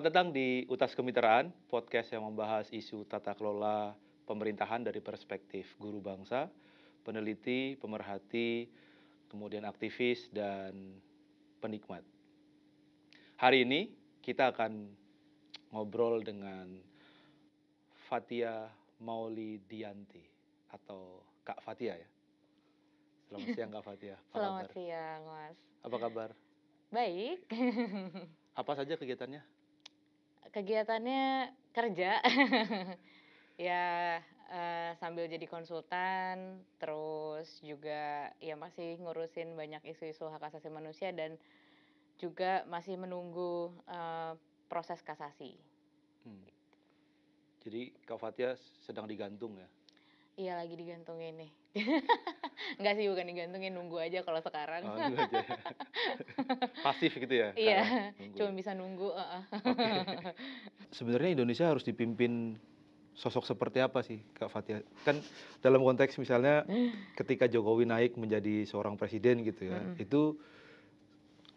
Selamat datang di Utas Kemitraan, podcast yang membahas isu tata kelola pemerintahan dari perspektif guru bangsa, peneliti, pemerhati, kemudian aktivis, dan penikmat. Hari ini kita akan ngobrol dengan Fathia Maulidiyanti atau Kak Fathia ya. Selamat siang Kak Fathia. Selamat siang, Mas. Apa kabar? Baik. Apa saja kegiatannya? Kegiatannya kerja. Ya, sambil jadi konsultan, terus juga ya masih ngurusin banyak isu-isu hak asasi manusia dan juga masih menunggu proses kasasi. Jadi Kak Fathia sedang digantung ya? Iya, lagi digantungin nih. Enggak sih, bukan digantungin, nunggu aja kalau sekarang. Oh, nunggu aja ya. Pasif gitu ya? Iya, Nunggu cuma ya? bisa nunggu. Oke. Sebenarnya Indonesia harus dipimpin sosok seperti apa sih Kak Fathia? Kan dalam konteks misalnya ketika Jokowi naik menjadi seorang presiden gitu ya, itu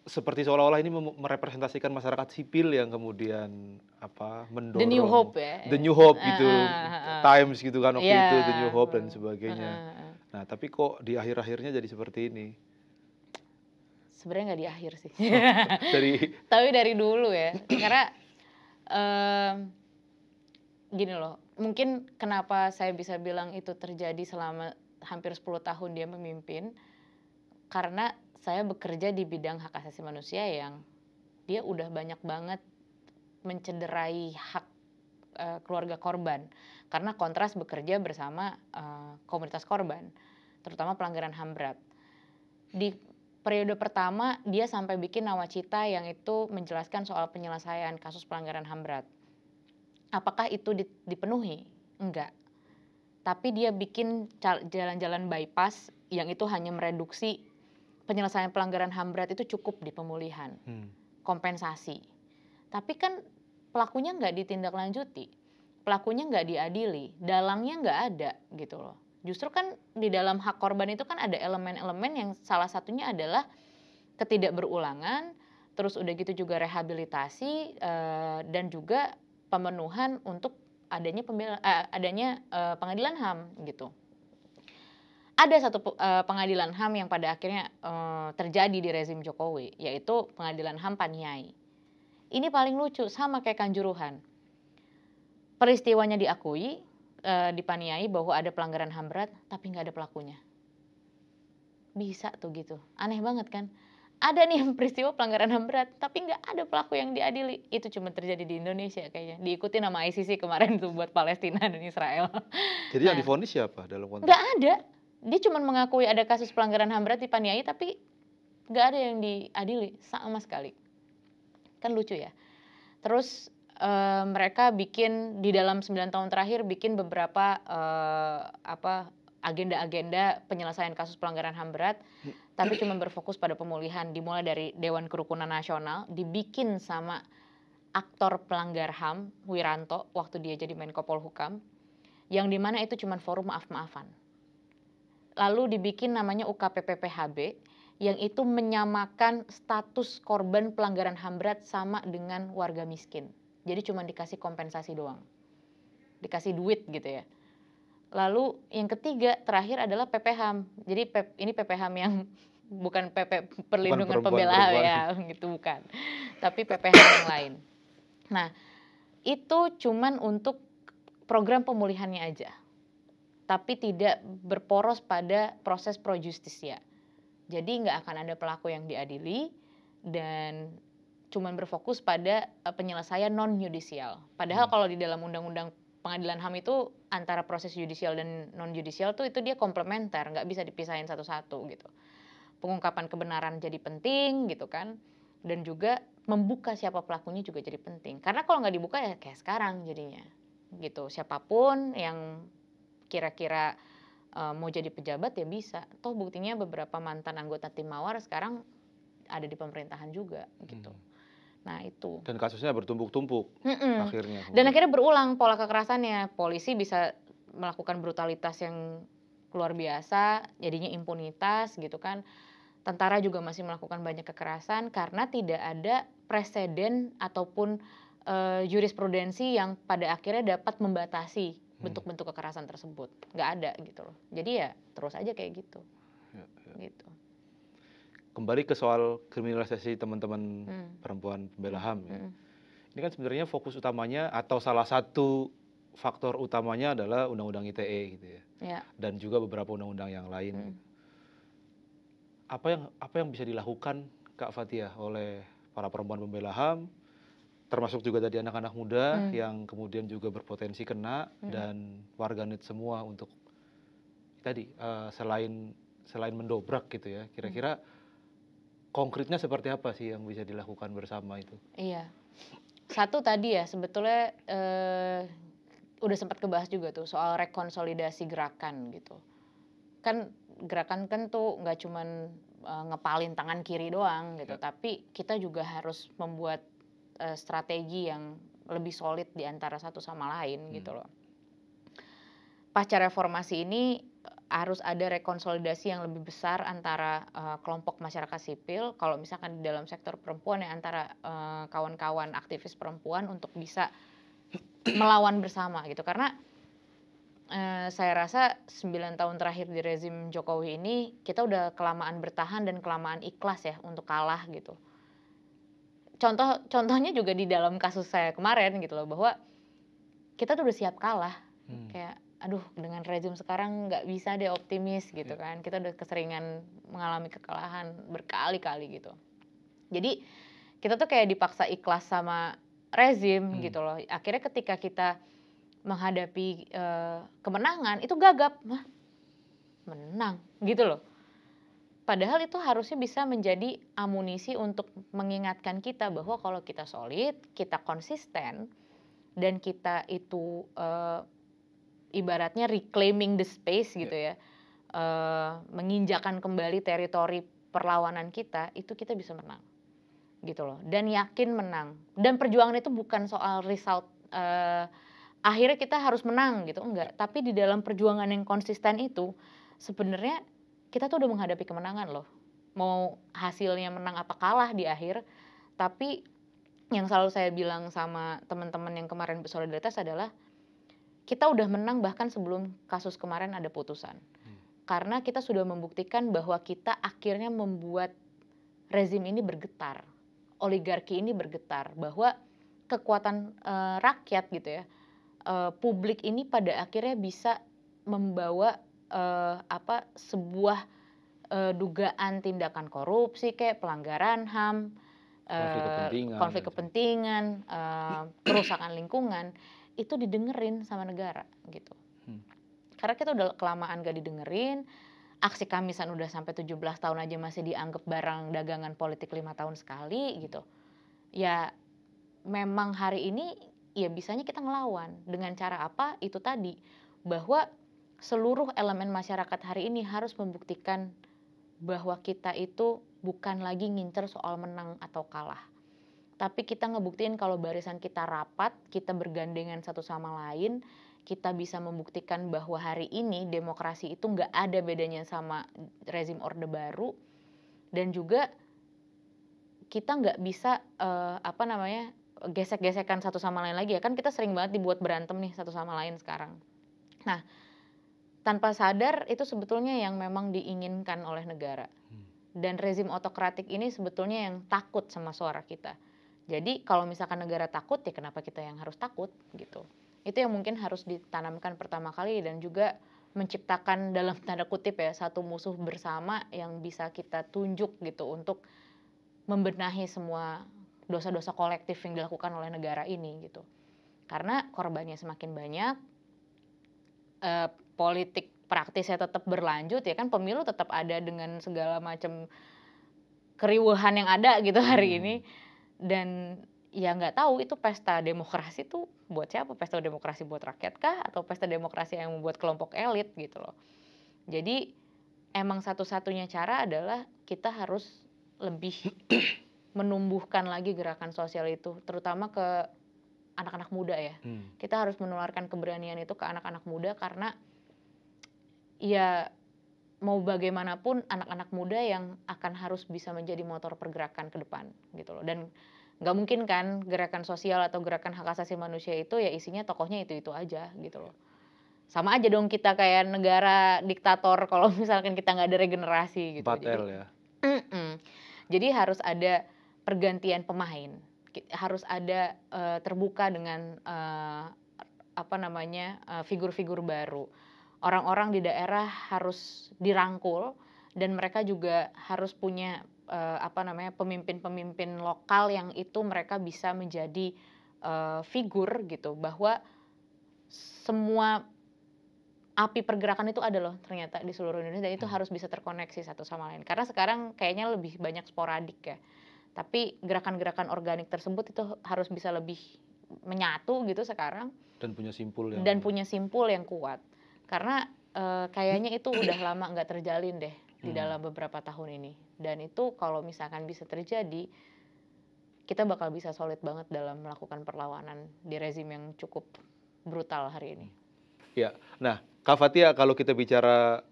seperti seolah-olah ini merepresentasikan masyarakat sipil yang kemudian The New mendorong Hope ya. The New Hope gitu, Times gitu kan waktu Iya. itu The New Hope dan sebagainya. Nah tapi kok di akhir-akhirnya jadi seperti ini? Sebenarnya nggak di akhir sih. Dari Tapi dari dulu ya. Karena gini loh, mungkin kenapa saya bisa bilang itu terjadi selama hampir 10 tahun dia memimpin, karena saya bekerja di bidang hak asasi manusia yang dia udah banyak banget mencederai hak keluarga korban. Karena Kontras bekerja bersama komunitas korban, terutama pelanggaran HAM berat. Di periode pertama dia sampai bikin nawacita yang itu menjelaskan soal penyelesaian kasus pelanggaran HAM berat. Apakah itu dipenuhi? Enggak. Tapi dia bikin jalan-jalan bypass yang itu hanya mereduksi penyelesaian pelanggaran HAM berat itu cukup di pemulihan, kompensasi. Tapi kan pelakunya nggak ditindaklanjuti, pelakunya nggak diadili, dalangnya nggak ada gitu loh. Justru kan di dalam hak korban itu kan ada elemen-elemen yang salah satunya adalah ketidakberulangan, terus udah gitu juga rehabilitasi dan juga pemenuhan untuk adanya pengadilan HAM gitu. Ada satu pengadilan HAM yang pada akhirnya terjadi di rezim Jokowi, yaitu pengadilan HAM Paniai. Ini paling lucu, sama kayak Kanjuruhan. Peristiwanya diakui di Paniai bahwa ada pelanggaran HAM berat, tapi nggak ada pelakunya. Bisa tuh gitu, aneh banget kan? Ada nih peristiwa pelanggaran HAM berat, tapi nggak ada pelaku yang diadili. Itu cuma terjadi di Indonesia kayaknya. Diikuti nama ICC kemarin tuh buat Palestina dan Israel. jadi yang divonis siapa dalam konteks? Nggak ada. Dia cuma mengakui ada kasus pelanggaran HAM berat di Paniai, tapi nggak ada yang diadili sama sekali. Kan lucu ya. Terus mereka bikin di dalam 9 tahun terakhir bikin beberapa agenda-agenda penyelesaian kasus pelanggaran HAM berat, tapi cuma berfokus pada pemulihan. Dimulai dari Dewan Kerukunan Nasional, dibikin sama aktor pelanggar HAM Wiranto waktu dia jadi Menko Polhukam, yang dimana itu cuma forum maaf-maafan. Lalu dibikin namanya UKPPPHB, yang itu menyamakan status korban pelanggaran HAM berat sama dengan warga miskin. Jadi cuma dikasih kompensasi doang, dikasih duit gitu ya. Lalu yang ketiga terakhir adalah PPHAM. Jadi ini PPHAM yang bukan PP perlindungan pembela ya, gitu bukan. Tapi PPHAM yang lain. Nah, itu cuman untuk program pemulihannya aja. Tapi tidak berporos pada proses pro justisia. Jadi nggak akan ada pelaku yang diadili dan cuman berfokus pada penyelesaian non yudisial. Padahal kalau di dalam undang-undang pengadilan HAM itu antara proses yudisial dan non yudisial tuh itu dia komplementer, nggak bisa dipisahin satu-satu gitu. Pengungkapan kebenaran jadi penting gitu kan, dan juga membuka siapa pelakunya juga jadi penting. Karena kalau nggak dibuka ya kayak sekarang jadinya gitu. Siapapun yang kira-kira mau jadi pejabat ya bisa. Toh buktinya beberapa mantan anggota tim Mawar sekarang ada di pemerintahan juga gitu. Nah itu. Dan kasusnya bertumpuk-tumpuk akhirnya. Dan akhirnya berulang pola kekerasannya. Polisi bisa melakukan brutalitas yang luar biasa, jadinya impunitas gitu kan. Tentara juga masih melakukan banyak kekerasan karena tidak ada presiden ataupun jurisprudensi yang pada akhirnya dapat membatasi bentuk-bentuk kekerasan tersebut. Nggak ada gitu loh. Jadi ya terus aja kayak gitu. Ya, ya. Gitu. Kembali ke soal kriminalisasi teman-teman perempuan pembela HAM ya. Ini kan sebenarnya fokus utamanya atau salah satu faktor utamanya adalah Undang-Undang ITE gitu ya. Ya. Dan juga beberapa undang-undang yang lain. Gitu. Apa yang bisa dilakukan Kak Fathia oleh para perempuan pembela HAM, termasuk juga tadi anak-anak muda yang kemudian juga berpotensi kena dan warganet semua untuk tadi selain mendobrak gitu ya, kira-kira konkretnya seperti apa sih yang bisa dilakukan bersama itu? Iya. Satu tadi ya sebetulnya udah sempat kebahas juga tuh soal rekonsolidasi gerakan gitu. Kan gerakan kan tuh nggak cuman ngepalin tangan kiri doang gitu, tapi kita juga harus membuat strategi yang lebih solid di antara satu sama lain gitu loh. Pasca reformasi ini harus ada rekonsolidasi yang lebih besar antara kelompok masyarakat sipil, kalau misalkan di dalam sektor perempuan ya antara kawan-kawan aktivis perempuan untuk bisa melawan bersama gitu. Karena saya rasa 9 tahun terakhir di rezim Jokowi ini kita udah kelamaan bertahan dan kelamaan ikhlas ya untuk kalah gitu. Contohnya juga di dalam kasus saya kemarin gitu loh, bahwa kita tuh udah siap kalah. Kayak aduh dengan rezim sekarang nggak bisa deh optimis gitu kan. Kita udah keseringan mengalami kekalahan berkali-kali gitu. Jadi kita tuh kayak dipaksa ikhlas sama rezim gitu loh. Akhirnya ketika kita menghadapi kemenangan itu gagap, menang gitu loh. Padahal itu harusnya bisa menjadi amunisi untuk mengingatkan kita bahwa kalau kita solid, kita konsisten, dan kita itu ibaratnya reclaiming the space gitu ya, menginjakan kembali teritori perlawanan kita, itu kita bisa menang gitu loh. Dan yakin menang. Dan perjuangan itu bukan soal result, akhirnya kita harus menang gitu, enggak. Tapi di dalam perjuangan yang konsisten itu sebenarnya kita tuh udah menghadapi kemenangan loh. Mau hasilnya menang apa kalah di akhir, tapi yang selalu saya bilang sama teman-teman yang kemarin bersolidaritas adalah kita udah menang bahkan sebelum kasus kemarin ada putusan. Karena kita sudah membuktikan bahwa kita akhirnya membuat rezim ini bergetar, oligarki ini bergetar, bahwa kekuatan rakyat gitu ya, publik ini pada akhirnya bisa membawa sebuah dugaan tindakan korupsi kayak pelanggaran HAM, konflik kepentingan, kerusakan lingkungan, itu didengerin sama negara gitu. Karena kita udah kelamaan gak didengerin, aksi Kamisan udah sampai 17 tahun aja masih dianggap barang dagangan politik 5 tahun sekali gitu. Ya memang hari ini ya bisanya kita ngelawan. Dengan cara apa? Itu tadi, bahwa seluruh elemen masyarakat hari ini harus membuktikan bahwa kita itu bukan lagi ngincer soal menang atau kalah. Tapi kita ngebuktiin kalau barisan kita rapat, kita bergandengan satu sama lain, kita bisa membuktikan bahwa hari ini demokrasi itu nggak ada bedanya sama rezim Orde Baru, dan juga kita nggak bisa gesek-gesekan satu sama lain lagi ya, kan kita sering banget dibuat berantem nih satu sama lain sekarang. Nah, tanpa sadar itu sebetulnya yang memang diinginkan oleh negara. Dan rezim otokratik ini sebetulnya yang takut sama suara kita. Jadi kalau misalkan negara takut, ya kenapa kita yang harus takut gitu. Itu yang mungkin harus ditanamkan pertama kali, dan juga menciptakan dalam tanda kutip ya satu musuh bersama yang bisa kita tunjuk gitu untuk membenahi semua dosa-dosa kolektif yang dilakukan oleh negara ini gitu. Karena korbannya semakin banyak, politik praktisnya tetap berlanjut ya kan, pemilu tetap ada dengan segala macam keriuhan yang ada gitu hari ini. Dan ya nggak tahu itu pesta demokrasi tuh buat siapa, pesta demokrasi buat rakyat kah atau pesta demokrasi yang membuat kelompok elit gitu loh. Jadi emang satu-satunya cara adalah kita harus lebih menumbuhkan lagi gerakan sosial itu, terutama ke anak-anak muda ya. Kita harus menularkan keberanian itu ke anak-anak muda, karena ya mau bagaimanapun anak-anak muda yang akan harus bisa menjadi motor pergerakan ke depan gitu loh. Dan Nggak mungkin kan gerakan sosial atau gerakan hak asasi manusia itu ya isinya tokohnya itu aja gitu loh. Sama aja dong kita kayak negara diktator kalau misalkan kita nggak ada regenerasi gitu. 4L ya. Jadi harus ada pergantian pemain, harus ada terbuka dengan figur-figur baru. Orang-orang di daerah harus dirangkul dan mereka juga harus punya pemimpin-pemimpin lokal yang itu mereka bisa menjadi figur gitu, bahwa semua api pergerakan itu ada loh ternyata di seluruh Indonesia, dan itu harus bisa terkoneksi satu sama lain. Karena sekarang kayaknya lebih banyak sporadik ya. Tapi gerakan-gerakan organik tersebut itu harus bisa lebih menyatu gitu sekarang. Dan punya simpul yang kuat. Karena kayaknya itu udah lama nggak terjalin deh di dalam beberapa tahun ini. Dan itu kalau misalkan bisa terjadi, kita bakal bisa solid banget dalam melakukan perlawanan di rezim yang cukup brutal hari ini. Ya, nah Kak Fathia, kalau kita bicara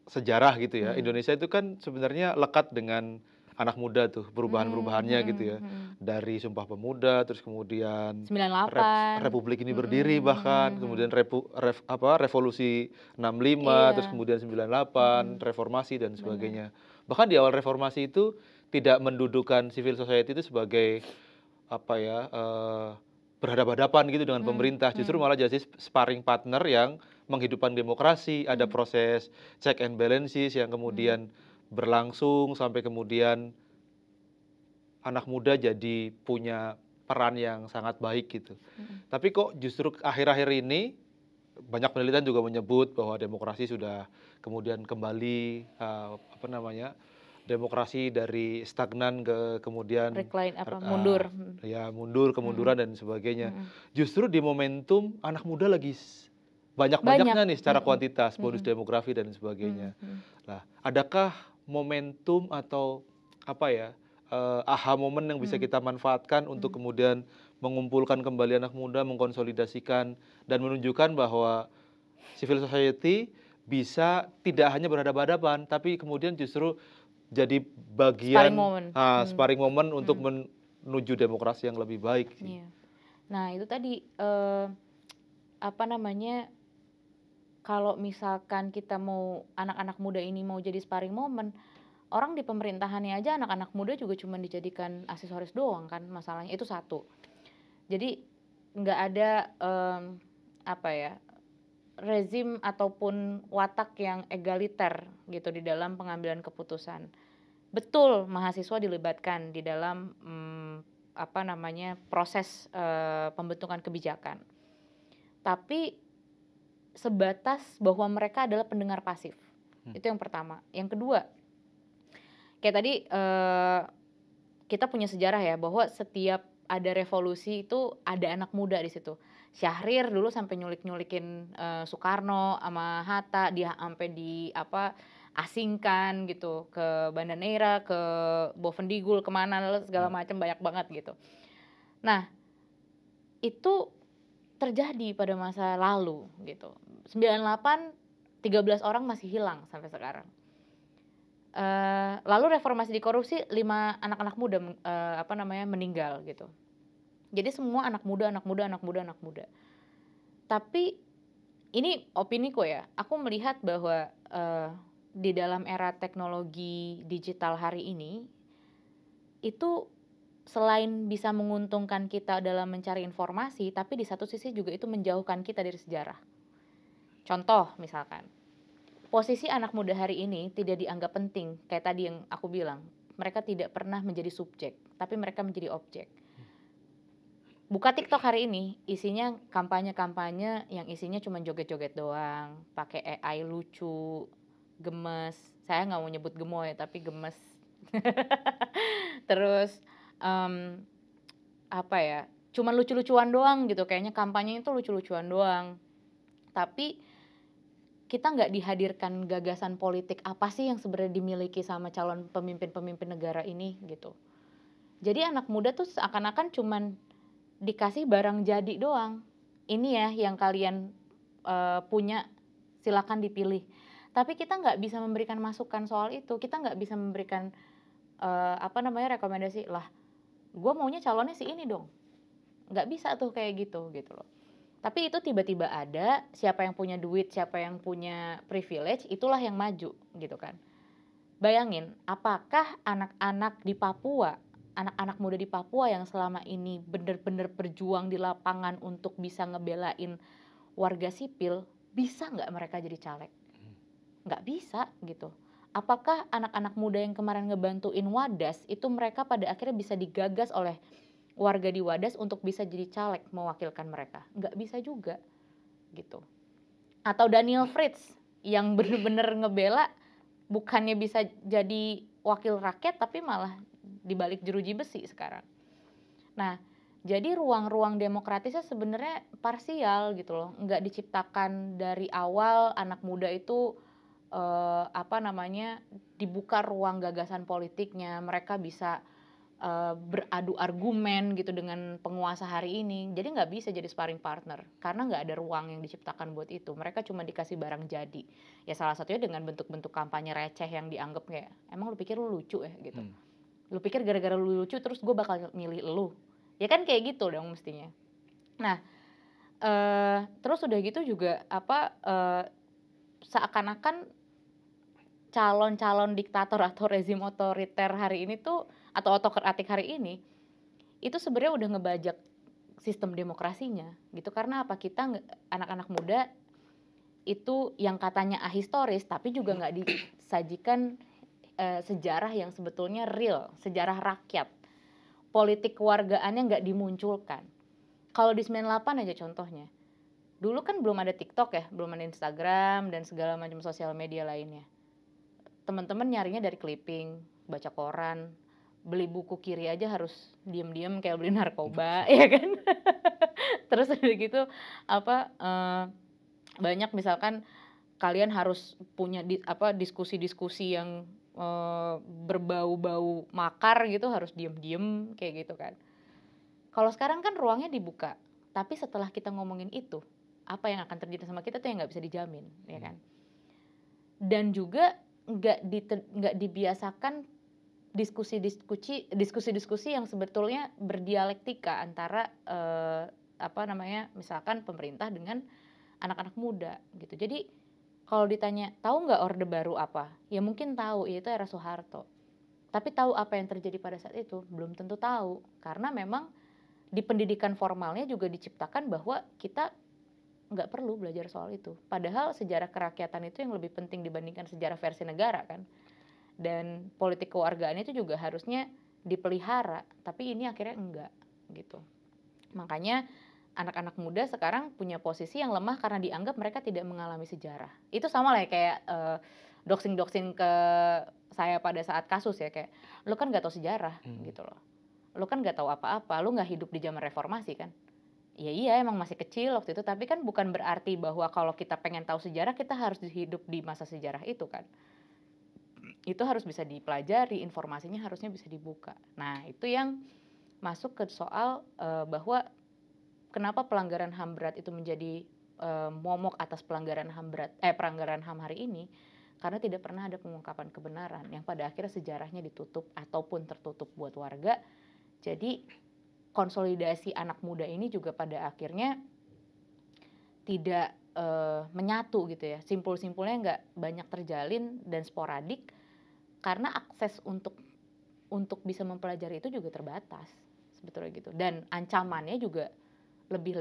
sejarah gitu ya, Indonesia itu kan sebenarnya lekat dengan anak muda tuh, perubahan-perubahannya gitu ya. Dari Sumpah Pemuda, terus kemudian 98. Republik ini berdiri bahkan, kemudian Revolusi 65, Iya. terus kemudian 98, reformasi dan sebagainya. Bahkan di awal reformasi itu tidak mendudukan civil society itu sebagai berhadapan-hadapan gitu dengan pemerintah, justru malah jadi sparring partner yang menghidupkan demokrasi. Ada proses check and balances yang kemudian berlangsung sampai kemudian anak muda jadi punya peran yang sangat baik gitu. Tapi kok justru akhir-akhir ini banyak penelitian juga menyebut bahwa demokrasi sudah kemudian kembali demokrasi dari stagnan ke kemudian mundur. Kemunduran dan sebagainya. Justru di momentum anak muda lagi banyak-banyaknya nih secara kuantitas, bonus demografi dan sebagainya. Nah, adakah momentum atau aha momen yang bisa kita manfaatkan untuk kemudian mengumpulkan kembali anak muda, mengkonsolidasikan dan menunjukkan bahwa civil society bisa tidak hanya berhadapan-hadapan, tapi kemudian justru jadi bagian sparring moment untuk menuju demokrasi yang lebih baik. Iya. Nah itu tadi kalau misalkan kita mau anak-anak muda ini mau jadi sparring moment, orang di pemerintahannya aja anak-anak muda juga cuma dijadikan aksesoris doang kan, masalahnya itu satu. Jadi nggak ada rezim ataupun watak yang egaliter gitu di dalam pengambilan keputusan. Betul, mahasiswa dilibatkan di dalam proses pembentukan kebijakan. Tapi sebatas bahwa mereka adalah pendengar pasif. Itu yang pertama. Yang kedua, kayak tadi kita punya sejarah ya, bahwa setiap ada revolusi itu ada anak muda di situ. Syahrir dulu sampai nyulik-nyulikin Soekarno sama Hatta, dia sampai asingkan gitu ke Banda Neira, ke Bovendigul, kemana segala macam, banyak banget gitu. Nah itu terjadi pada masa lalu gitu. 98 13 orang masih hilang sampai sekarang. Lalu reformasi di korupsi 5 anak-anak muda meninggal gitu. Jadi semua anak muda. Tapi ini opiniku ya, aku melihat bahwa di dalam era teknologi digital hari ini, itu selain bisa menguntungkan kita dalam mencari informasi, tapi di satu sisi juga itu menjauhkan kita dari sejarah. Contoh misalkan, posisi anak muda hari ini tidak dianggap penting, kayak tadi yang aku bilang, mereka tidak pernah menjadi subjek, tapi mereka menjadi objek. Buka TikTok hari ini, isinya kampanye-kampanye yang isinya cuma joget-joget doang, pakai AI lucu, gemes. Saya nggak mau nyebut gemoy, tapi gemes. Terus cuman lucu-lucuan doang gitu, kayaknya kampanye itu lucu-lucuan doang. Tapi kita nggak dihadirkan gagasan politik apa sih yang sebenarnya dimiliki sama calon pemimpin-pemimpin negara ini gitu. Jadi anak muda tuh seakan-akan cuman dikasih barang jadi doang. Ini ya yang kalian punya, silakan dipilih. Tapi kita nggak bisa memberikan masukan soal itu. Kita nggak bisa memberikan rekomendasi lah. gue maunya calonnya si ini dong. Nggak bisa tuh kayak gitu loh. Tapi itu tiba-tiba ada, siapa yang punya duit, siapa yang punya privilege, itulah yang maju gitu kan. Bayangin, apakah anak-anak di Papua, anak-anak muda di Papua yang selama ini bener-bener berjuang di lapangan untuk bisa ngebelain warga sipil, bisa nggak mereka jadi caleg? Nggak bisa gitu. Apakah anak-anak muda yang kemarin ngebantuin Wadas, itu mereka pada akhirnya bisa digagas oleh warga di Wadas untuk bisa jadi caleg mewakilkan mereka? Nggak bisa juga gitu. Atau Daniel Fritz yang bener-bener ngebela, bukannya bisa jadi wakil rakyat tapi malah dibalik jeruji besi sekarang. Nah, jadi ruang-ruang demokratisnya sebenarnya parsial gitu loh, nggak diciptakan dari awal anak muda itu dibuka ruang gagasan politiknya, mereka bisa beradu argumen gitu dengan penguasa hari ini. Jadi nggak bisa jadi sparring partner karena nggak ada ruang yang diciptakan buat itu. Mereka cuma dikasih barang jadi. Ya salah satunya dengan bentuk-bentuk kampanye receh yang dianggap kayak, emang lu pikir lu lucu ya gitu. Lu pikir gara-gara lu lucu terus gue bakal milih lu. Ya kan kayak gitu dong mestinya. Nah, terus udah gitu juga seakan-akan calon-calon diktator atau rezim otoriter hari ini tuh, atau otokratik hari ini, itu sebenarnya udah ngebajak sistem demokrasinya gitu. Karena apa? Kita anak-anak muda itu yang katanya ahistoris tapi juga nggak disajikan sejarah yang sebetulnya real, sejarah rakyat. Politik kewargaannya nggak dimunculkan. Kalau di 98 aja contohnya. Dulu kan belum ada TikTok ya, belum ada Instagram dan segala macam sosial media lainnya. Teman-teman nyarinya dari clipping, baca koran, beli buku kiri aja harus diem-diem kayak beli narkoba, ya kan? Terus udah gitu banyak misalkan kalian harus punya diskusi-diskusi yang berbau-bau makar gitu, harus diem-diem kayak gitu kan. Kalau sekarang kan ruangnya dibuka, tapi setelah kita ngomongin itu, apa yang akan terjadi sama kita tuh yang nggak bisa dijamin, ya kan? Dan juga nggak dibiasakan diskusi-diskusi yang sebetulnya berdialektika antara misalkan pemerintah dengan anak-anak muda gitu. Jadi kalau ditanya tahu nggak Orde Baru apa? Ya mungkin tahu, itu era Soeharto. Tapi tahu apa yang terjadi pada saat itu? Belum tentu tahu, karena memang di pendidikan formalnya juga diciptakan bahwa kita nggak perlu belajar soal itu. Padahal sejarah kerakyatan itu yang lebih penting dibandingkan sejarah versi negara kan. Dan politik kewargaan itu juga harusnya dipelihara, tapi ini akhirnya enggak gitu. Makanya anak-anak muda sekarang punya posisi yang lemah karena dianggap mereka tidak mengalami sejarah. Itu sama lah ya kayak doxing-doxing ke saya pada saat kasus ya, kayak lu kan nggak tahu sejarah gitu loh. Lu kan nggak tahu apa-apa, lu nggak hidup di zaman reformasi kan. Ya iya emang masih kecil waktu itu, tapi kan bukan berarti bahwa kalau kita pengen tahu sejarah kita harus hidup di masa sejarah itu kan. Itu harus bisa dipelajari, informasinya harusnya bisa dibuka. Nah itu yang masuk ke soal bahwa kenapa pelanggaran HAM berat itu menjadi momok atas pelanggaran HAM hari ini, karena tidak pernah ada pengungkapan kebenaran yang pada akhirnya sejarahnya ditutup ataupun tertutup buat warga. Jadi konsolidasi anak muda ini juga pada akhirnya tidak menyatu gitu ya. Simpul-simpulnya nggak banyak terjalin dan sporadik karena akses untuk bisa mempelajari itu juga terbatas sebetulnya gitu. Dan ancamannya juga lebih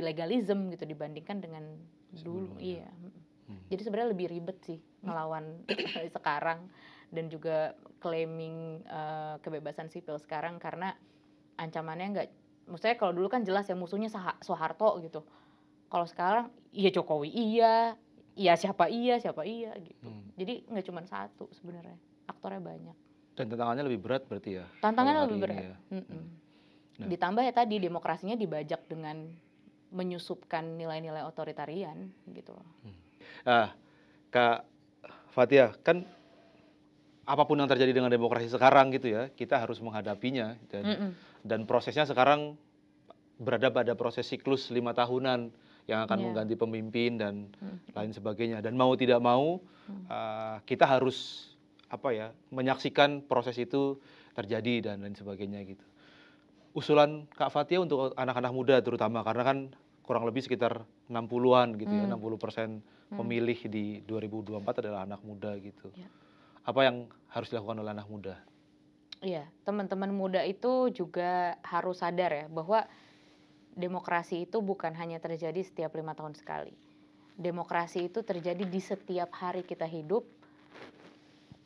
legalism gitu dibandingkan dengan dulu. Iya. Jadi sebenarnya lebih ribet sih ngelawan sekarang, dan juga claiming kebebasan sipil sekarang karena ancamannya nggak, maksudnya kalau dulu kan jelas ya musuhnya Soeharto gitu. Kalau sekarang iya Jokowi iya siapa iya gitu. Jadi nggak cuma satu sebenarnya, aktornya banyak. Dan tantangannya lebih berat berarti ya? Tantangannya lebih berat. Ya. Nah. Ditambah ya tadi demokrasinya dibajak dengan menyusupkan nilai-nilai otoritarian gitu. Kak Fathia, kan apapun yang terjadi dengan demokrasi sekarang gitu ya, kita harus menghadapinya dan prosesnya sekarang berada pada proses siklus 5 tahunan yang akan mengganti pemimpin dan lain sebagainya. Dan mau tidak mau kita harus menyaksikan proses itu terjadi dan lain sebagainya gitu. usulan Kak Fathia untuk anak-anak muda terutama, karena kan kurang lebih sekitar 60-an gitu ya, 60% pemilih di 2024 adalah anak muda gitu. Ya. Apa yang harus dilakukan oleh anak muda? Iya, teman-teman muda itu juga harus sadar ya bahwa demokrasi itu bukan hanya terjadi setiap 5 tahun sekali. Demokrasi itu terjadi di setiap hari kita hidup,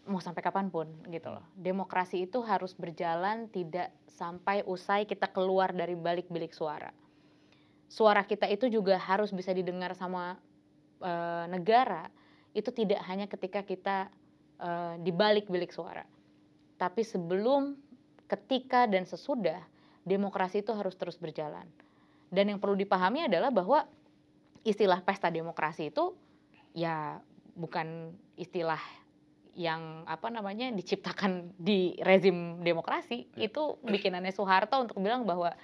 mau sampai kapanpun gitu loh. Demokrasi itu harus berjalan tidak sampai usai kita keluar dari balik bilik suara. Suara kita itu juga harus bisa didengar sama negara, itu tidak hanya ketika kita di balik bilik suara. Tapi sebelum, ketika, dan sesudah, demokrasi itu harus terus berjalan. Dan yang perlu dipahami adalah bahwa istilah pesta demokrasi itu ya bukan istilah yang diciptakan di rezim demokrasi. Itu bikinannya Soeharto untuk bilang bahwa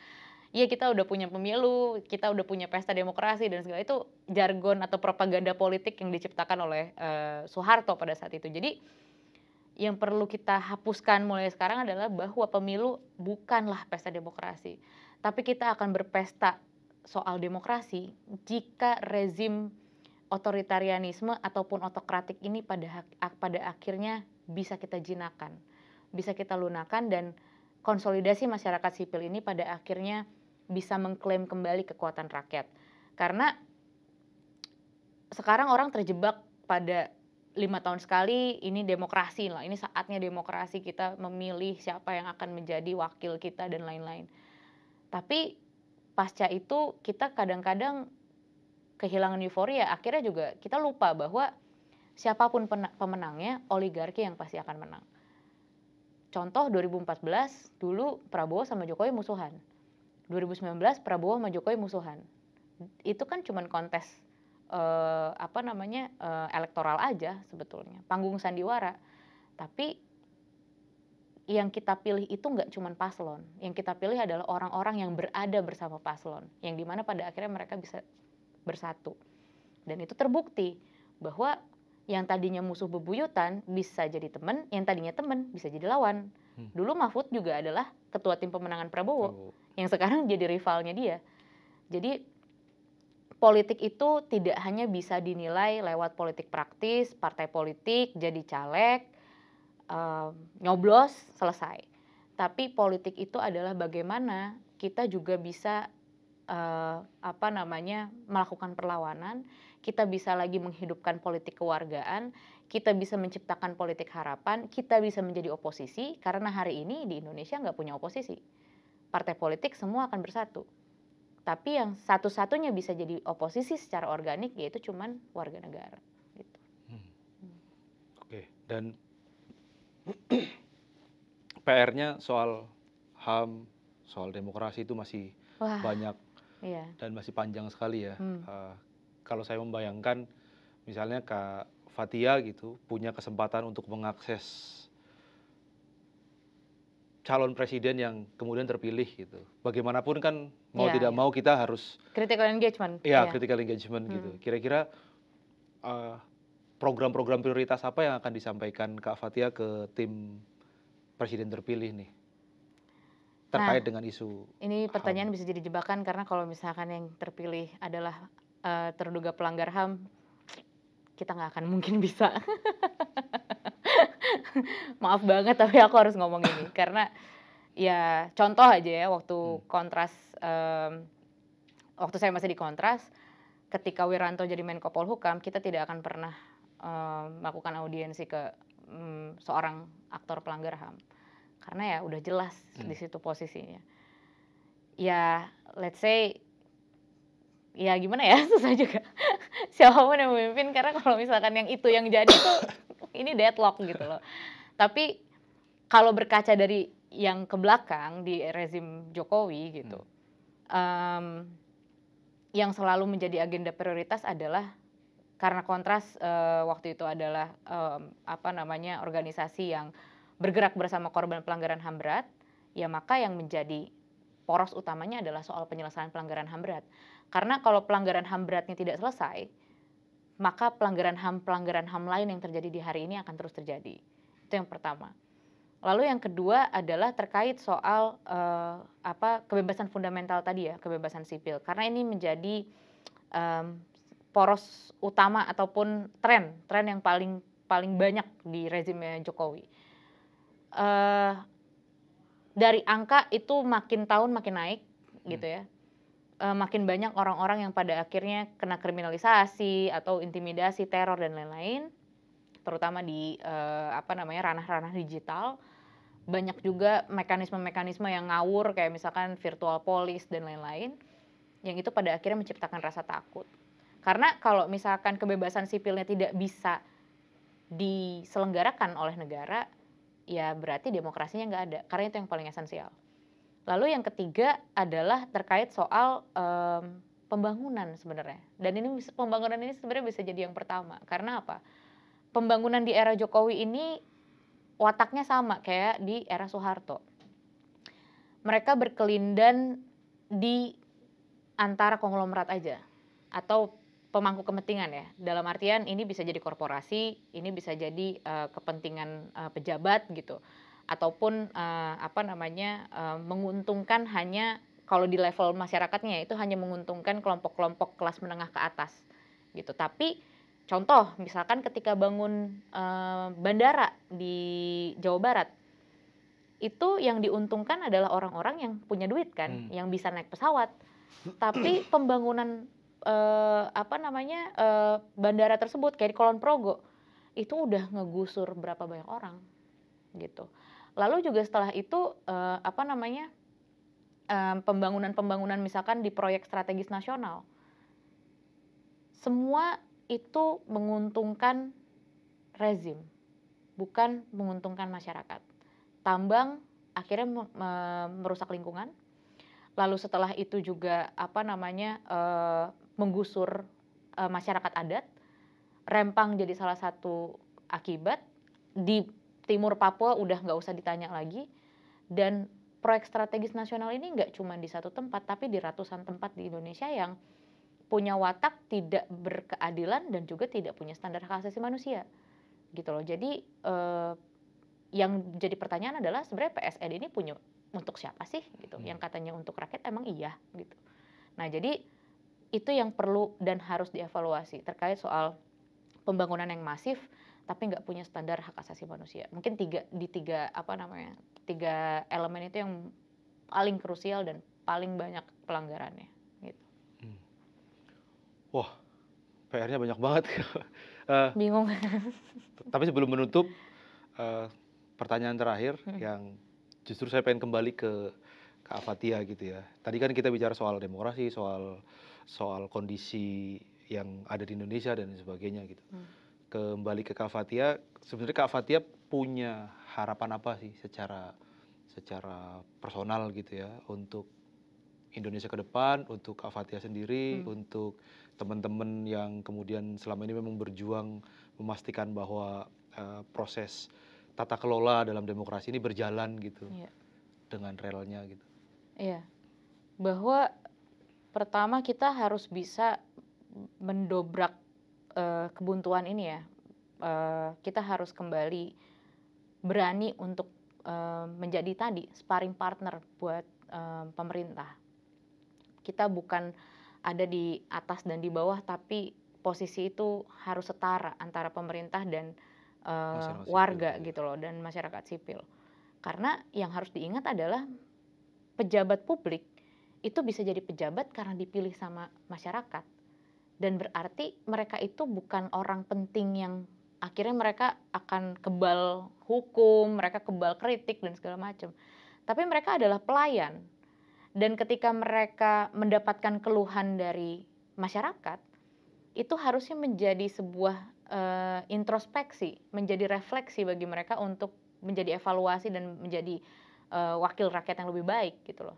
ya kita udah punya pemilu, kita udah punya pesta demokrasi dan segala itu jargon atau propaganda politik yang diciptakan oleh Soeharto pada saat itu. Jadi yang perlu kita hapuskan mulai sekarang adalah bahwa pemilu bukanlah pesta demokrasi. Tapi kita akan berpesta soal demokrasi jika rezim otoritarianisme ataupun otokratik ini pada akhirnya bisa kita jinakan, bisa kita lunakan, dan konsolidasi masyarakat sipil ini pada akhirnya bisa mengklaim kembali kekuatan rakyat. Karena sekarang orang terjebak pada 5 tahun sekali, ini demokrasi lah, ini saatnya demokrasi, kita memilih siapa yang akan menjadi wakil kita dan lain-lain. Tapi pasca itu kita kadang-kadang kehilangan euforia, akhirnya juga kita lupa bahwa siapapun pemenangnya, oligarki yang pasti akan menang. Contoh 2014 dulu Prabowo sama Jokowi musuhan. 2019 Prabowo sama Jokowi musuhan. Itu kan cuman kontes elektoral aja sebetulnya, panggung sandiwara. Tapi yang kita pilih itu nggak cuman paslon, yang kita pilih adalah orang-orang yang berada bersama paslon, yang dimana pada akhirnya mereka bisa bersatu. Dan itu terbukti bahwa yang tadinya musuh bebuyutan bisa jadi teman, yang tadinya teman bisa jadi lawan. Dulu Mahfud juga adalah ketua tim pemenangan Prabowo, yang sekarang jadi rivalnya dia. Jadi politik itu tidak hanya bisa dinilai lewat politik praktis, partai politik, jadi caleg, nyoblos, selesai. Tapi politik itu adalah bagaimana kita juga bisa melakukan perlawanan, kita bisa lagi menghidupkan politik kewargaan, kita bisa menciptakan politik harapan, kita bisa menjadi oposisi, karena hari ini di Indonesia nggak punya oposisi. Partai politik semua akan bersatu. Tapi yang satu-satunya bisa jadi oposisi secara organik yaitu cuman warga negara. Gitu. Oke, dan PR-nya soal HAM, soal demokrasi itu masih banyak. Iya. Dan masih panjang sekali ya. Kalau saya membayangkan misalnya Kak Fathia gitu punya kesempatan untuk mengakses calon presiden yang kemudian terpilih gitu. Bagaimanapun kan mau tidak mau kita harus critical engagement. Critical engagement gitu. Kira-kira program-program prioritas apa yang akan disampaikan Kak Fathia ke tim presiden terpilih nih? Terkait dengan isu ini pertanyaan HAM. Bisa jadi jebakan karena kalau misalkan yang terpilih adalah terduga pelanggar HAM, kita nggak akan mungkin bisa. Maaf banget tapi aku harus ngomong ini karena ya contoh aja ya waktu kontras, waktu saya masih di kontras, ketika Wiranto jadi Menko Polhukam, kita tidak akan pernah melakukan audiensi ke seorang aktor pelanggar HAM. Karena ya udah jelas di situ posisinya. Ya let's say, ya gimana ya, susah juga. Siapapun yang memimpin, karena kalau misalkan yang itu yang jadi tuh, ini deadlock gitu loh. Tapi kalau berkaca dari yang ke belakang di rezim Jokowi gitu, yang selalu menjadi agenda prioritas adalah karena kontras waktu itu adalah organisasi yang bergerak bersama korban pelanggaran HAM berat, ya maka yang menjadi poros utamanya adalah soal penyelesaian pelanggaran HAM berat. Karena kalau pelanggaran HAM beratnya tidak selesai, maka pelanggaran HAM lain yang terjadi di hari ini akan terus terjadi. Itu yang pertama. Lalu yang kedua adalah terkait soal kebebasan fundamental tadi ya, kebebasan sipil. Karena ini menjadi em, poros utama ataupun tren yang paling paling banyak di rezimnya Jokowi. Eh, dari angka itu makin tahun makin naik gitu ya. Makin banyak orang-orang yang pada akhirnya kena kriminalisasi atau intimidasi, teror dan lain-lain, terutama di ranah-ranah digital. Banyak juga mekanisme-mekanisme yang ngawur kayak misalkan virtual police dan lain-lain, yang itu pada akhirnya menciptakan rasa takut. Karena kalau misalkan kebebasan sipilnya tidak bisa diselenggarakan oleh negara, ya berarti demokrasinya nggak ada, karena itu yang paling esensial. Lalu yang ketiga adalah terkait soal pembangunan sebenarnya. Dan pembangunan ini sebenarnya bisa jadi yang pertama. Karena apa? Pembangunan di era Jokowi ini wataknya sama kayak di era Soeharto. Mereka berkelindan di antara konglomerat aja atau pemangku kepentingan ya. Dalam artian ini bisa jadi korporasi, ini bisa jadi kepentingan pejabat gitu. Ataupun menguntungkan hanya kalau di level masyarakatnya itu hanya menguntungkan kelompok-kelompok kelas menengah ke atas gitu. Tapi contoh misalkan ketika bangun bandara di Jawa Barat, itu yang diuntungkan adalah orang-orang yang punya duit kan, yang bisa naik pesawat. Tapi pembangunan bandara tersebut kayak di Kulon Progo itu udah ngegusur berapa banyak orang gitu. Lalu juga setelah itu pembangunan misalkan di proyek strategis nasional, semua itu menguntungkan rezim, bukan menguntungkan masyarakat. Tambang akhirnya merusak lingkungan. Lalu setelah itu juga menggusur masyarakat adat. Rempang jadi salah satu akibat. Di timur Papua udah nggak usah ditanya lagi. Dan proyek strategis nasional ini nggak cuma di satu tempat, tapi di ratusan tempat di Indonesia yang punya watak tidak berkeadilan dan juga tidak punya standar hak asasi manusia gitu loh. Jadi yang jadi pertanyaan adalah sebenarnya PSN ini punya untuk siapa sih gitu? Yang katanya untuk rakyat emang iya gitu. Nah jadi itu yang perlu dan harus dievaluasi terkait soal pembangunan yang masif tapi nggak punya standar hak asasi manusia. Mungkin tiga elemen itu yang paling krusial dan paling banyak pelanggarannya gitu. Wah, PR-nya banyak banget. Bingung. Tapi sebelum menutup, pertanyaan terakhir yang justru saya pengen kembali ke Afathia gitu ya. Tadi kan kita bicara soal demokrasi, soal kondisi yang ada di Indonesia dan sebagainya gitu. Kembali ke Kak Fathia, sebenarnya Kak Fathia punya harapan apa sih secara personal gitu ya untuk Indonesia ke depan, untuk Kak Fathia sendiri, untuk teman-teman yang kemudian selama ini memang berjuang memastikan bahwa proses tata kelola dalam demokrasi ini berjalan gitu dengan relnya gitu. Iya, bahwa pertama kita harus bisa mendobrak kebuntuan ini ya. Kita harus kembali berani untuk menjadi tadi sparring partner buat pemerintah. Kita bukan ada di atas dan di bawah, tapi posisi itu harus setara antara pemerintah dan warga gitu loh, dan masyarakat sipil. Karena yang harus diingat adalah pejabat publik itu bisa jadi pejabat karena dipilih sama masyarakat. Dan berarti mereka itu bukan orang penting yang akhirnya mereka akan kebal hukum, mereka kebal kritik dan segala macam. Tapi mereka adalah pelayan. Dan ketika mereka mendapatkan keluhan dari masyarakat, itu harusnya menjadi sebuah introspeksi, menjadi refleksi bagi mereka untuk menjadi evaluasi dan menjadi wakil rakyat yang lebih baik gitu loh.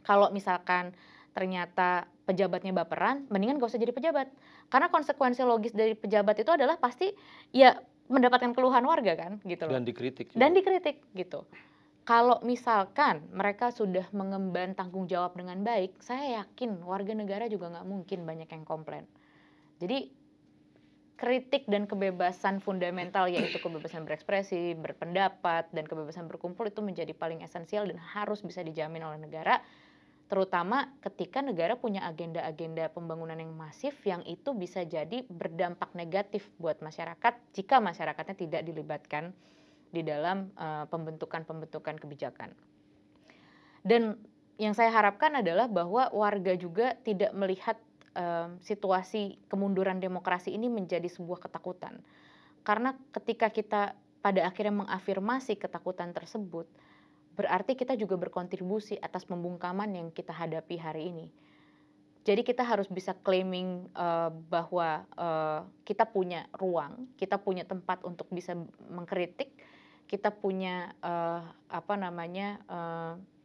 Kalau misalkan ternyata pejabatnya baperan, mendingan gak usah jadi pejabat. Karena konsekuensi logis dari pejabat itu adalah pasti ya mendapatkan keluhan warga kan gitu loh. Dan dikritik juga. Dan dikritik gitu. Kalau misalkan mereka sudah mengemban tanggung jawab dengan baik, saya yakin warga negara juga nggak mungkin banyak yang komplain. Jadi kritik dan kebebasan fundamental yaitu kebebasan berekspresi, berpendapat, dan kebebasan berkumpul itu menjadi paling esensial dan harus bisa dijamin oleh negara, terutama ketika negara punya agenda-agenda pembangunan yang masif yang itu bisa jadi berdampak negatif buat masyarakat jika masyarakatnya tidak dilibatkan di dalam pembentukan kebijakan. Dan yang saya harapkan adalah bahwa warga juga tidak melihat situasi kemunduran demokrasi ini menjadi sebuah ketakutan. Karena ketika kita pada akhirnya mengafirmasi ketakutan tersebut, berarti kita juga berkontribusi atas pembungkaman yang kita hadapi hari ini. Jadi kita harus bisa claiming bahwa kita punya ruang, kita punya tempat untuk bisa mengkritik, kita punya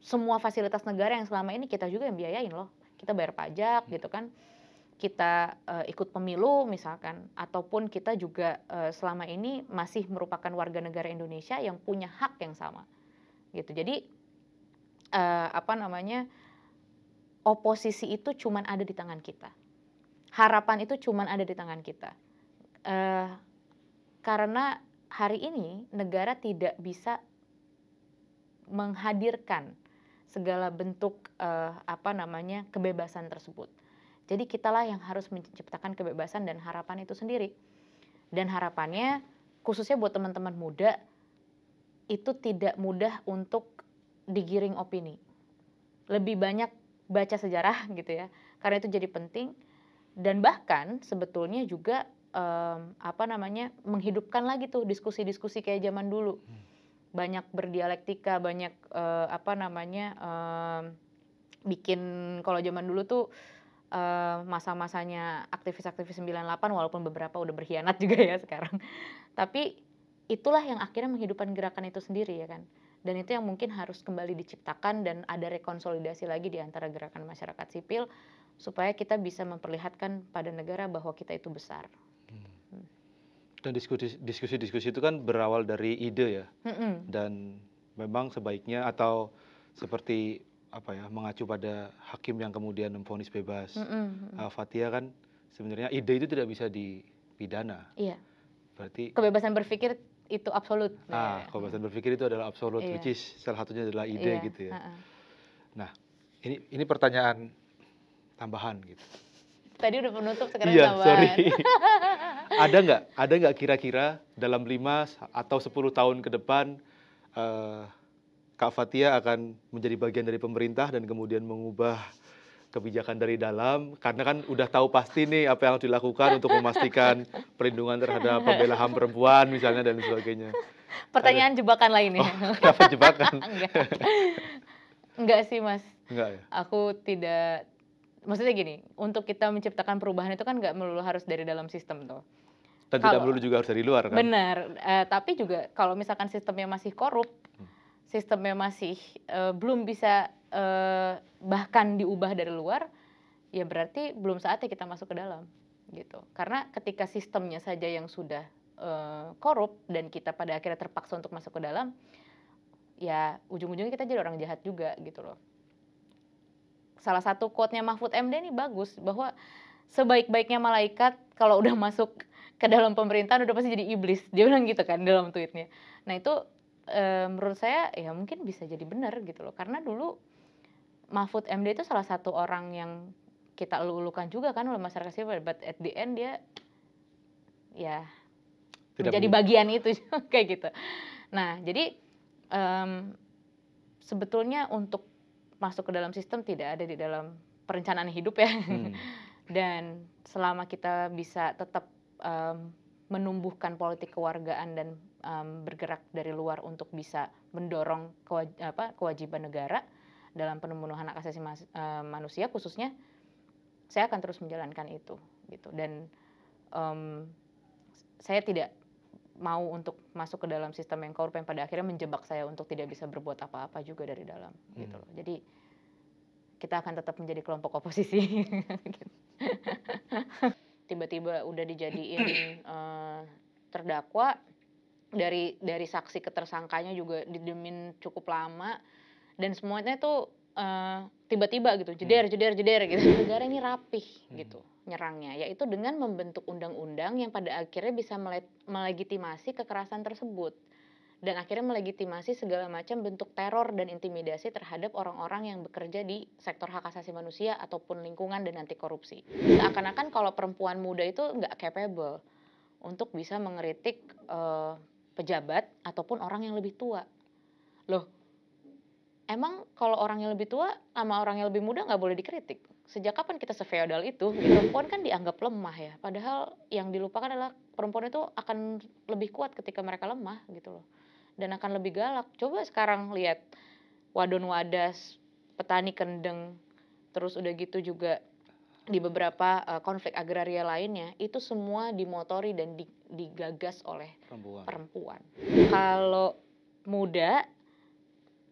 semua fasilitas negara yang selama ini kita juga yang biayain loh. Kita bayar pajak gitu kan. Kita ikut pemilu misalkan, ataupun kita juga selama ini masih merupakan warga negara Indonesia yang punya hak yang sama gitu. Jadi oposisi itu cuman ada di tangan kita, harapan itu cuman ada di tangan kita, karena hari ini negara tidak bisa menghadirkan segala bentuk kebebasan tersebut. Jadi kitalah yang harus menciptakan kebebasan dan harapan itu sendiri. Dan harapannya khususnya buat teman-teman muda itu tidak mudah untuk digiring opini. Lebih banyak baca sejarah gitu ya. Karena itu jadi penting dan bahkan sebetulnya juga menghidupkan lagi tuh diskusi-diskusi kayak zaman dulu. Banyak berdialektika, banyak bikin kalau zaman dulu tuh masa-masanya aktivis-aktivis 98 walaupun beberapa udah berkhianat juga ya sekarang. Tapi itulah yang akhirnya menghidupkan gerakan itu sendiri ya kan. Dan itu yang mungkin harus kembali diciptakan dan ada rekonsolidasi lagi di antara gerakan masyarakat sipil supaya kita bisa memperlihatkan pada negara bahwa kita itu besar. Dan diskusi-diskusi itu kan berawal dari ide ya. Dan memang sebaiknya atau seperti mengacu pada hakim yang kemudian memvonis bebas Fathia kan sebenarnya ide itu tidak bisa dipidana. Iya. Berarti kebebasan berpikir itu absolut. Kebebasan berpikir itu adalah absolut, which is salah satunya adalah ide gitu ya. Nah, ini pertanyaan tambahan gitu. Tadi udah penutup sekarang tambahan. Sorry. Ada nggak kira-kira dalam 5 atau 10 tahun ke depan Kak Fathia akan menjadi bagian dari pemerintah dan kemudian mengubah kebijakan dari dalam, karena kan udah tahu pasti nih apa yang harus dilakukan untuk memastikan perlindungan terhadap pembela HAM perempuan misalnya dan sebagainya. Pertanyaan jebakan lainnya. Kenapa jebakan? Enggak sih Mas. Enggak ya? Aku tidak, maksudnya gini, untuk kita menciptakan perubahan itu kan nggak melulu harus dari dalam sistem tuh. Dan tidak melulu juga harus dari luar kan? Benar, tapi juga kalau misalkan sistemnya masih korup, sistemnya masih belum bisa bahkan diubah dari luar, ya berarti belum saatnya kita masuk ke dalam gitu. Karena ketika sistemnya saja yang sudah korup dan kita pada akhirnya terpaksa untuk masuk ke dalam, ya ujung-ujungnya kita jadi orang jahat juga gitu loh. Salah satu quote-nya Mahfud MD ini bagus, bahwa sebaik-baiknya malaikat kalau udah masuk ke dalam pemerintahan udah pasti jadi iblis. Dia bilang gitu kan dalam tweetnya. Nah itu menurut saya ya mungkin bisa jadi benar gitu loh. Karena dulu Mahfud MD itu salah satu orang yang kita elu-elukan juga kan oleh masyarakat sipil. But at the end dia ya menjadi bagian itu kayak gitu. Nah jadi sebetulnya untuk masuk ke dalam sistem tidak ada di dalam perencanaan hidup ya. Dan selama kita bisa tetap menumbuhkan politik kewargaan dan bergerak dari luar untuk bisa mendorong kewajiban negara dalam pemenuhan hak asasi manusia khususnya, saya akan terus menjalankan itu gitu. Dan saya tidak mau untuk masuk ke dalam sistem yang korup yang pada akhirnya menjebak saya untuk tidak bisa berbuat apa-apa juga dari dalam gitu loh. Jadi kita akan tetap menjadi kelompok oposisi. Tiba-tiba udah dijadiin terdakwa, dari saksi ke tersangkanya juga didemin cukup lama, dan semuanya tuh tiba-tiba gitu jeder gitu. Negara ini rapih gitu, nyerangnya, yaitu dengan membentuk undang-undang yang pada akhirnya bisa melegitimasi kekerasan tersebut dan akhirnya melegitimasi segala macam bentuk teror dan intimidasi terhadap orang-orang yang bekerja di sektor hak asasi manusia ataupun lingkungan dan anti korupsi. Seakan-akan kalau perempuan muda itu nggak capable untuk bisa mengeritik pejabat ataupun orang yang lebih tua. Loh, emang kalau orang yang lebih tua sama orang yang lebih muda nggak boleh dikritik? Sejak kapan kita sefeodal itu? Perempuan kan dianggap lemah ya, padahal yang dilupakan adalah perempuan itu akan lebih kuat ketika mereka lemah gitu loh. Dan akan lebih galak. Coba sekarang lihat wadon wadas, petani kendeng, terus udah gitu juga di beberapa konflik agraria lainnya, itu semua dimotori dan digagas oleh perempuan. Kalau muda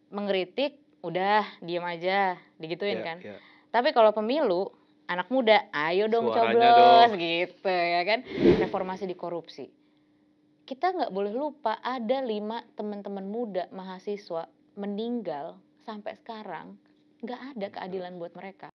mengkritik, udah diem aja, digituin kan. Tapi kalau pemilu, anak muda, ayo dong coblos gitu ya kan. Reformasi di korupsi. Kita nggak boleh lupa ada 5 teman-teman muda mahasiswa meninggal sampai sekarang, nggak ada keadilan buat mereka.